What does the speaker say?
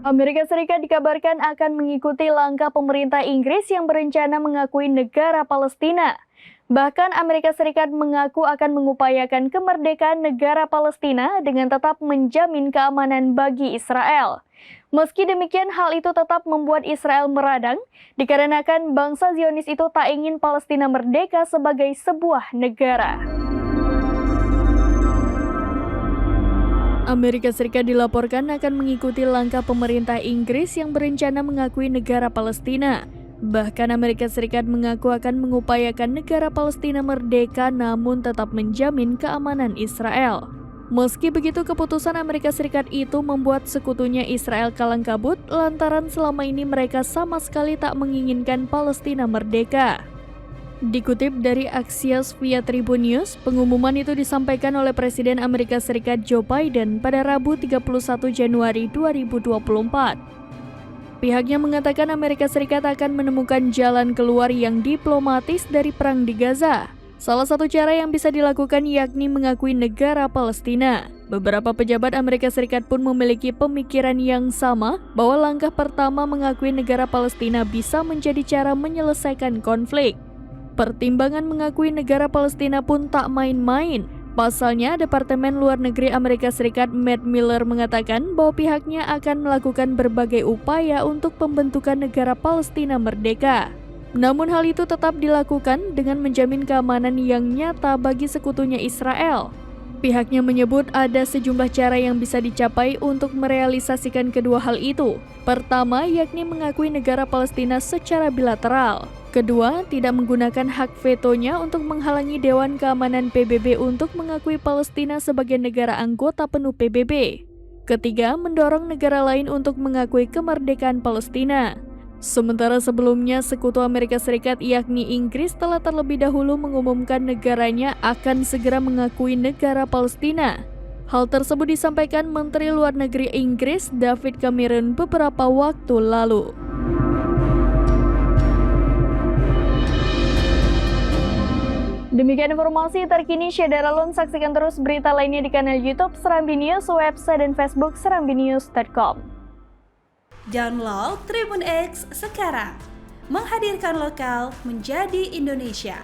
Amerika Serikat dikabarkan akan mengikuti langkah pemerintah Inggris yang berencana mengakui negara Palestina. Bahkan Amerika Serikat mengaku akan mengupayakan kemerdekaan negara Palestina dengan tetap menjamin keamanan bagi Israel. Meski demikian, hal itu tetap membuat Israel meradang, dikarenakan bangsa Zionis itu tak ingin Palestina merdeka sebagai sebuah negara. Amerika Serikat dilaporkan akan mengikuti langkah pemerintah Inggris yang berencana mengakui negara Palestina. Bahkan Amerika Serikat mengaku akan mengupayakan negara Palestina merdeka namun tetap menjamin keamanan Israel. Meski begitu, keputusan Amerika Serikat itu membuat sekutunya Israel kalang kabut lantaran selama ini mereka sama sekali tak menginginkan Palestina merdeka. Dikutip dari Axios via Tribun News, pengumuman itu disampaikan oleh Presiden Amerika Serikat Joe Biden pada Rabu 31 Januari 2024. Pihaknya mengatakan Amerika Serikat akan menemukan jalan keluar yang diplomatis dari perang di Gaza. Salah satu cara yang bisa dilakukan yakni mengakui negara Palestina. Beberapa pejabat Amerika Serikat pun memiliki pemikiran yang sama bahwa langkah pertama mengakui negara Palestina bisa menjadi cara menyelesaikan konflik. Pertimbangan mengakui negara Palestina pun tak main-main. Pasalnya, Departemen Luar Negeri Amerika Serikat Matt Miller mengatakan bahwa pihaknya akan melakukan berbagai upaya untuk pembentukan negara Palestina merdeka. Namun hal itu tetap dilakukan dengan menjamin keamanan yang nyata bagi sekutunya Israel. Pihaknya menyebut ada sejumlah cara yang bisa dicapai untuk merealisasikan kedua hal itu. Pertama, yakni mengakui negara Palestina secara bilateral. Kedua, tidak menggunakan hak vetonya untuk menghalangi Dewan Keamanan PBB untuk mengakui Palestina sebagai negara anggota penuh PBB. Ketiga, mendorong negara lain untuk mengakui kemerdekaan Palestina. Sementara sebelumnya, sekutu Amerika Serikat yakni Inggris telah terlebih dahulu mengumumkan negaranya akan segera mengakui negara Palestina. Hal tersebut disampaikan Menteri Luar Negeri Inggris David Cameron beberapa waktu lalu. Demikian informasi terkini Syedara Lun. Saksikan terus berita lainnya di kanal YouTube Serambi News, website dan Facebook serambinews.com. Download Tribun X sekarang, menghadirkan lokal menjadi Indonesia.